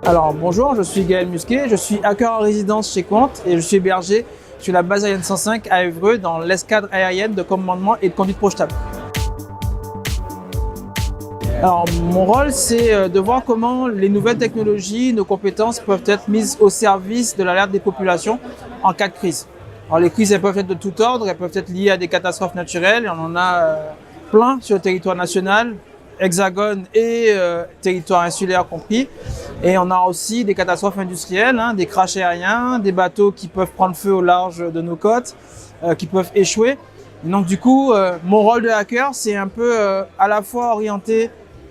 Alors bonjour, je suis Gaël Musquet, je suis hacker en résidence chez Quant et je suis hébergé sur la base Ariane 105 à Évreux dans l'escadre aérienne de commandement et de conduite projetable. Alors mon rôle c'est de voir comment les nouvelles technologies, nos compétences peuvent être mises au service de l'alerte des populations en cas de crise. Alors les crises elles peuvent être de tout ordre, elles peuvent être liées à des catastrophes naturelles, on en a plein sur le territoire national, hexagone et territoire insulaire compris. Et on a aussi des catastrophes industrielles, des crashs aériens, des bateaux qui peuvent prendre feu au large de nos côtes, qui peuvent échouer. Et donc du coup, mon rôle de hacker, c'est un peu à la fois orienter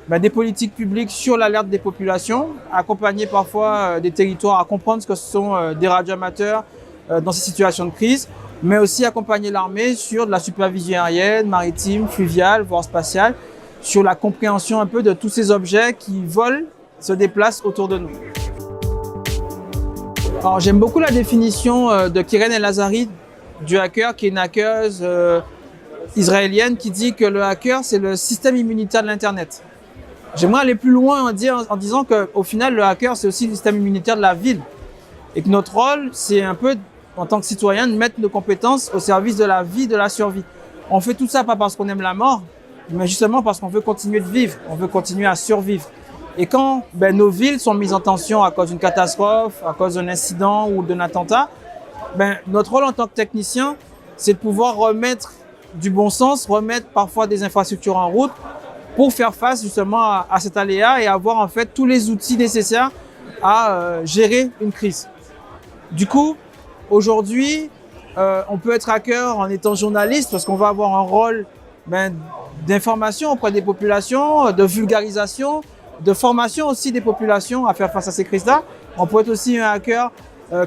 des politiques publiques sur l'alerte des populations, accompagner parfois des territoires à comprendre ce que sont des radioamateurs dans ces situations de crise, mais aussi accompagner l'armée sur de la supervision aérienne, maritime, fluviale, voire spatiale, sur la compréhension un peu de tous ces objets qui volent, se déplacent autour de nous. Alors j'aime beaucoup la définition de Keren El-Azari du hacker, qui est une hackeuse israélienne qui dit que le hacker c'est le système immunitaire de l'internet. J'aimerais aller plus loin en disant qu'au final le hacker c'est aussi le système immunitaire de la ville et que notre rôle c'est un peu en tant que citoyen de mettre nos compétences au service de la vie, de la survie. On fait tout ça pas parce qu'on aime la mort, mais justement parce qu'on veut continuer de vivre, on veut continuer à survivre. Et quand nos villes sont mises en tension à cause d'une catastrophe, à cause d'un incident ou d'un attentat, notre rôle en tant que technicien, c'est de pouvoir remettre du bon sens, remettre parfois des infrastructures en route pour faire face justement à cet aléa et avoir en fait tous les outils nécessaires à gérer une crise. Du coup, aujourd'hui, on peut être hacker en étant journaliste parce qu'on va avoir un rôle d'information auprès des populations, de vulgarisation, de formation aussi des populations à faire face à ces crises-là. On peut être aussi un hacker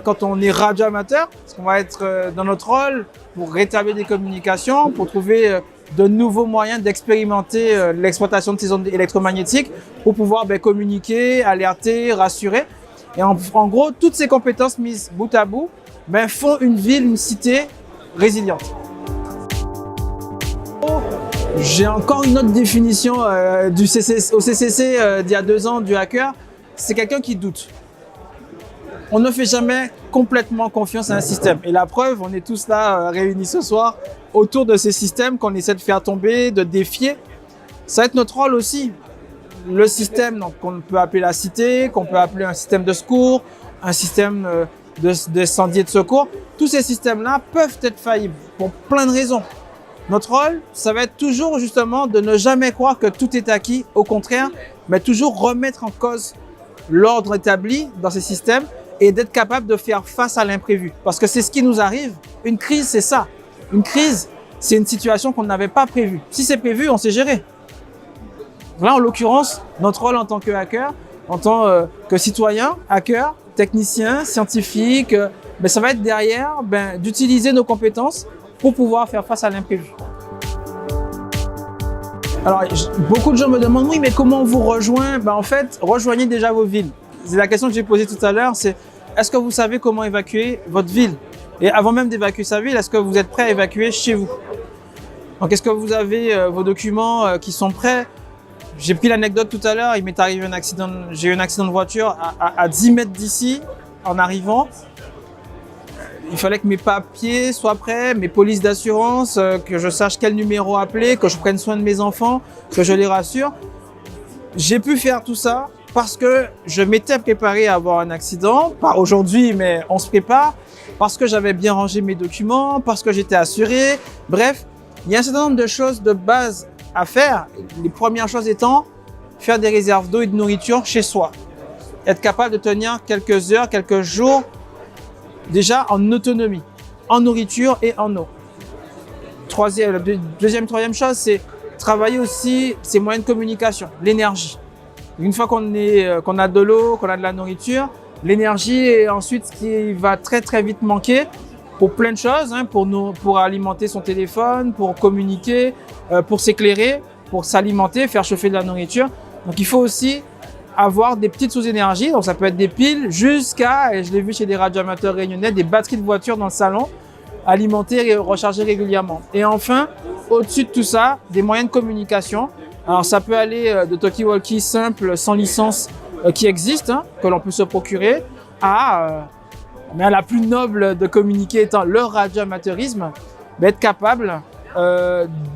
quand on est radioamateur, parce qu'on va être dans notre rôle pour rétablir des communications, pour trouver de nouveaux moyens d'expérimenter l'exploitation de ces ondes électromagnétiques pour pouvoir communiquer, alerter, rassurer. Et en gros, toutes ces compétences mises bout à bout font une ville, une cité résiliente. J'ai encore une autre définition au CCC d'il y a 2 ans du hacker, c'est quelqu'un qui doute. On ne fait jamais complètement confiance à un système. Et la preuve, on est tous là réunis ce soir autour de ces systèmes qu'on essaie de faire tomber, de défier. Ça va être notre rôle aussi. Le système qu'on peut appeler la cité, qu'on peut appeler un système de secours, un système d'incendie et de secours, tous ces systèmes-là peuvent être faillibles pour plein de raisons. Notre rôle, ça va être toujours justement de ne jamais croire que tout est acquis, au contraire, mais toujours remettre en cause l'ordre établi dans ces systèmes et d'être capable de faire face à l'imprévu. Parce que c'est ce qui nous arrive. Une crise, c'est ça. Une crise, c'est une situation qu'on n'avait pas prévue. Si c'est prévu, on sait gérer. Là, en l'occurrence, notre rôle en tant que hacker, en tant que citoyen, hacker, technicien, scientifique, ça va être derrière d'utiliser nos compétences pour pouvoir faire face à l'imprévu. Alors, beaucoup de gens me demandent, oui, mais comment on vous rejoint? En fait, rejoignez déjà vos villes. C'est la question que j'ai posée tout à l'heure, c'est est-ce que vous savez comment évacuer votre ville? Et avant même d'évacuer sa ville, est-ce que vous êtes prêt à évacuer chez vous? Donc, est-ce que vous avez vos documents qui sont prêts? J'ai pris l'anecdote tout à l'heure, il m'est arrivé j'ai eu un accident de voiture à 10 mètres d'ici en arrivant. Il fallait que mes papiers soient prêts, mes polices d'assurance, que je sache quel numéro appeler, que je prenne soin de mes enfants, que je les rassure. J'ai pu faire tout ça parce que je m'étais préparé à avoir un accident, pas aujourd'hui, mais on se prépare, parce que j'avais bien rangé mes documents, parce que j'étais assuré. Bref, il y a un certain nombre de choses de base à faire. Les premières choses étant faire des réserves d'eau et de nourriture chez soi. Être capable de tenir quelques heures, quelques jours, déjà en autonomie, en nourriture et en eau. Troisième chose, c'est travailler aussi ses moyens de communication, l'énergie. Une fois qu'on a de l'eau, qu'on a de la nourriture, l'énergie est ensuite ce qui va très très vite manquer pour plein de choses, pour alimenter son téléphone, pour communiquer, pour s'éclairer, pour s'alimenter, faire chauffer de la nourriture. Donc il faut aussi avoir des petites sous-énergies, donc ça peut être des piles jusqu'à, et je l'ai vu chez des radioamateurs réunionnais, des batteries de voiture dans le salon, alimentées et rechargées régulièrement. Et enfin, au-dessus de tout ça, des moyens de communication. Alors ça peut aller de talkie-walkie simple, sans licence, qui existe, hein, que l'on peut se procurer, mais la plus noble de communiquer étant le radioamateurisme, être capable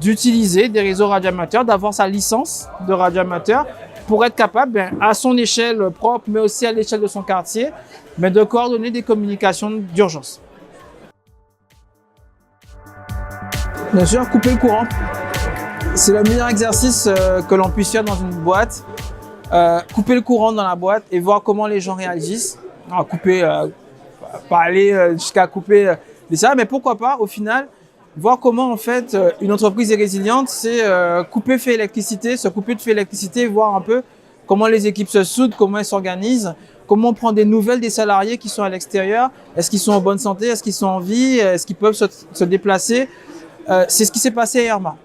d'utiliser des réseaux radioamateurs, d'avoir sa licence de radioamateur pour être capable, à son échelle propre, mais aussi à l'échelle de son quartier, de coordonner des communications d'urgence. Bien sûr, couper le courant. C'est le meilleur exercice que l'on puisse faire dans une boîte. Couper le courant dans la boîte et voir comment les gens réagissent. Alors, pas aller jusqu'à couper les salles, mais pourquoi pas, au final, voir comment en fait une entreprise est résiliente, c'est couper fait électricité, se couper de fait électricité, voir un peu comment les équipes se soudent, comment elles s'organisent, comment on prend des nouvelles des salariés qui sont à l'extérieur, est-ce qu'ils sont en bonne santé, est-ce qu'ils sont en vie, est-ce qu'ils peuvent se déplacer. C'est ce qui s'est passé à Irma.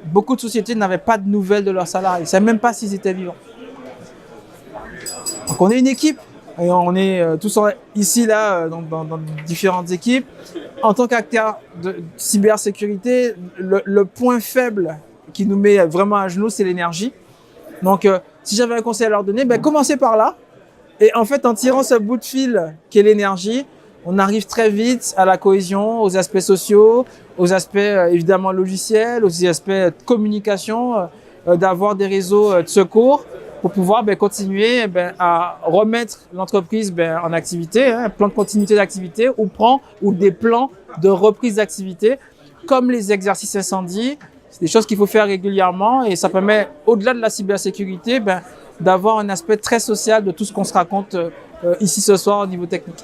Beaucoup de sociétés n'avaient pas de nouvelles de leurs salariés, ils ne savaient même pas s'ils étaient vivants. Donc on est une équipe, et on est tous ici, là, dans différentes équipes. En tant qu'acteur de cybersécurité, le point faible qui nous met vraiment à genoux, c'est l'énergie. Donc si j'avais un conseil à leur donner, commencez par là. Et en fait, en tirant ce bout de fil qu'est l'énergie, on arrive très vite à la cohésion, aux aspects sociaux, aux aspects évidemment logiciels, aux aspects de communication, d'avoir des réseaux de secours pour pouvoir continuer à remettre l'entreprise en activité, un plan de continuité d'activité ou des plans de reprise d'activité, comme les exercices incendie. C'est des choses qu'il faut faire régulièrement et ça permet, au-delà de la cybersécurité, d'avoir un aspect très social de tout ce qu'on se raconte ici ce soir au niveau technique.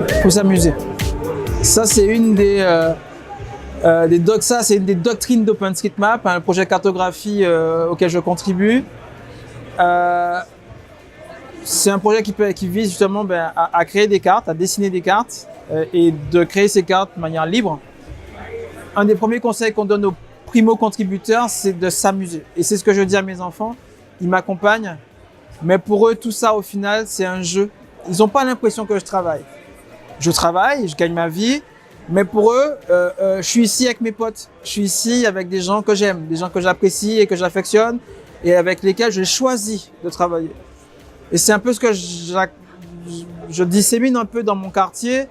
Il faut s'amuser. Ça, c'est une des doctrines d'OpenStreetMap, un projet cartographie auquel je contribue. C'est un projet qui vise justement à créer des cartes, à dessiner des cartes et de créer ces cartes de manière libre. Un des premiers conseils qu'on donne aux primo-contributeurs, c'est de s'amuser. Et c'est ce que je dis à mes enfants. Ils m'accompagnent, mais pour eux, tout ça, au final, c'est un jeu. Ils n'ont pas l'impression que je travaille. Je travaille, je gagne ma vie, mais pour eux, je suis ici avec mes potes. Je suis ici avec des gens que j'aime, des gens que j'apprécie et que j'affectionne et avec lesquels j'ai choisi de travailler. Et c'est un peu ce que je dissémine un peu dans mon quartier.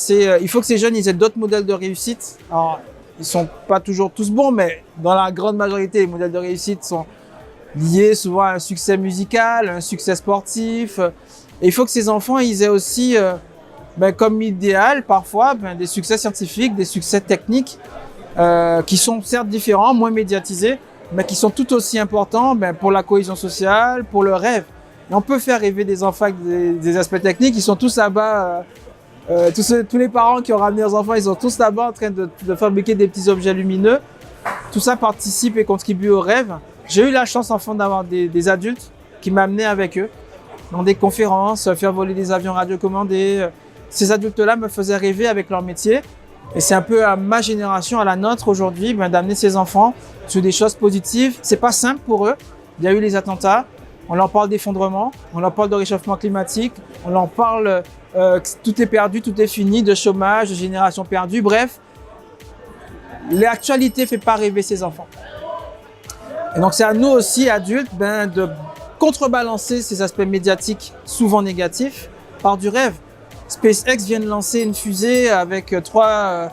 Il faut que ces jeunes ils aient d'autres modèles de réussite. Alors, ils sont pas toujours tous bons, mais dans la grande majorité, les modèles de réussite sont liés souvent à un succès musical, un succès sportif. Et il faut que ces enfants ils aient aussi comme idéal, parfois, des succès scientifiques, des succès techniques qui sont certes différents, moins médiatisés, mais qui sont tout aussi importants pour la cohésion sociale, pour le rêve. Et on peut faire rêver des enfants avec des aspects techniques, ils sont tous là-bas, tous les parents qui ont ramené leurs enfants, ils sont tous là-bas en train de fabriquer des petits objets lumineux. Tout ça participe et contribue au rêve. J'ai eu la chance, enfant, d'avoir des adultes qui m'amenaient avec eux dans des conférences, faire voler des avions radiocommandés. Ces adultes-là me faisaient rêver avec leur métier. Et c'est un peu à ma génération, à la nôtre aujourd'hui, d'amener ces enfants sur des choses positives. C'est pas simple pour eux. Il y a eu les attentats. On leur parle d'effondrement. On leur parle de réchauffement climatique. On leur parle que tout est perdu, tout est fini, de chômage, de génération perdue. Bref, l'actualité fait pas rêver ces enfants. Et donc c'est à nous aussi, adultes, de contrebalancer ces aspects médiatiques souvent négatifs par du rêve. SpaceX vient de lancer une fusée avec 3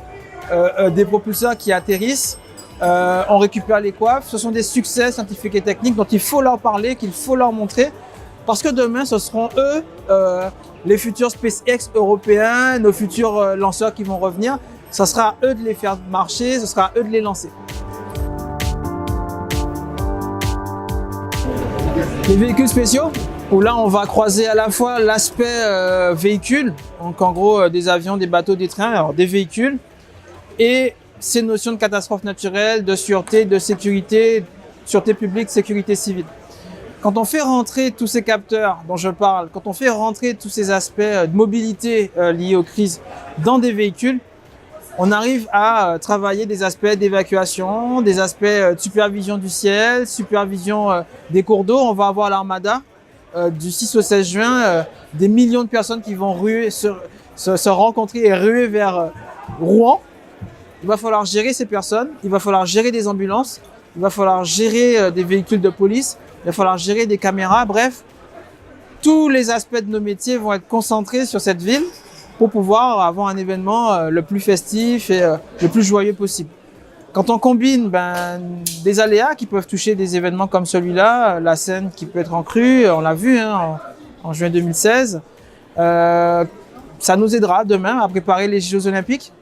des propulseurs qui atterrissent. On récupère les coiffes. Ce sont des succès scientifiques et techniques dont il faut leur parler, qu'il faut leur montrer. Parce que demain, ce seront eux, les futurs SpaceX européens, nos futurs lanceurs qui vont revenir. Ce sera à eux de les faire marcher, ce sera à eux de les lancer. Les véhicules spéciaux, où là on va croiser à la fois l'aspect véhicule, donc en gros des avions, des bateaux, des trains, alors des véhicules, et ces notions de catastrophe naturelle, de sûreté, de sécurité, sûreté publique, sécurité civile. Quand on fait rentrer tous ces capteurs dont je parle, quand on fait rentrer tous ces aspects de mobilité liés aux crises dans des véhicules, on arrive à travailler des aspects d'évacuation, des aspects de supervision du ciel, supervision des cours d'eau. On va avoir l'Armada du 6 au 16 juin, des millions de personnes qui vont se rencontrer et ruer vers Rouen. Il va falloir gérer ces personnes, il va falloir gérer des ambulances, il va falloir gérer des véhicules de police, il va falloir gérer des caméras. Bref, tous les aspects de nos métiers vont être concentrés sur cette ville pour pouvoir avoir un événement le plus festif et le plus joyeux possible. Quand on combine des aléas qui peuvent toucher des événements comme celui-là, la Seine qui peut être en crue, on l'a vu en juin 2016, ça nous aidera demain à préparer les Jeux Olympiques.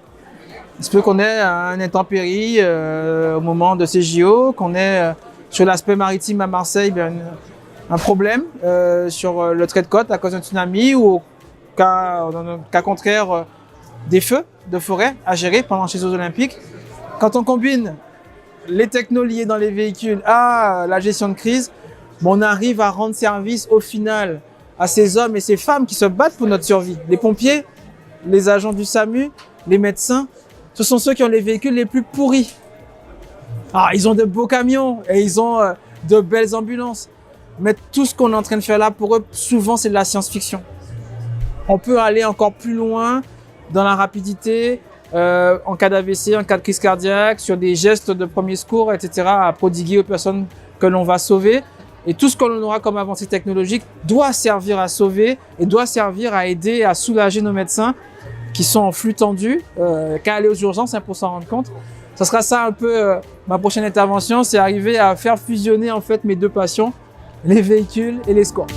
Il se peut qu'on ait un intempérie au moment de ces JO, qu'on ait sur l'aspect maritime à Marseille un problème sur le trait de côte à cause d'un tsunami ou dans le cas contraire des feux de forêt à gérer pendant ces Jeux Olympiques. Quand on combine les technos liés dans les véhicules à la gestion de crise, on arrive à rendre service au final à ces hommes et ces femmes qui se battent pour notre survie. Les pompiers, les agents du SAMU, les médecins, ce sont ceux qui ont les véhicules les plus pourris. Alors, ils ont de beaux camions et ils ont de belles ambulances. Mais tout ce qu'on est en train de faire là pour eux, souvent, c'est de la science-fiction. On peut aller encore plus loin dans la rapidité, en cas d'AVC, en cas de crise cardiaque, sur des gestes de premier secours, etc. à prodiguer aux personnes que l'on va sauver. Et tout ce que l'on aura comme avancée technologique doit servir à sauver et doit servir à aider, à soulager nos médecins qui sont en flux tendu, qu'à aller aux urgences pour s'en rendre compte. Ce sera ça un peu ma prochaine intervention, c'est arriver à faire fusionner en fait mes deux passions, les véhicules et les scores.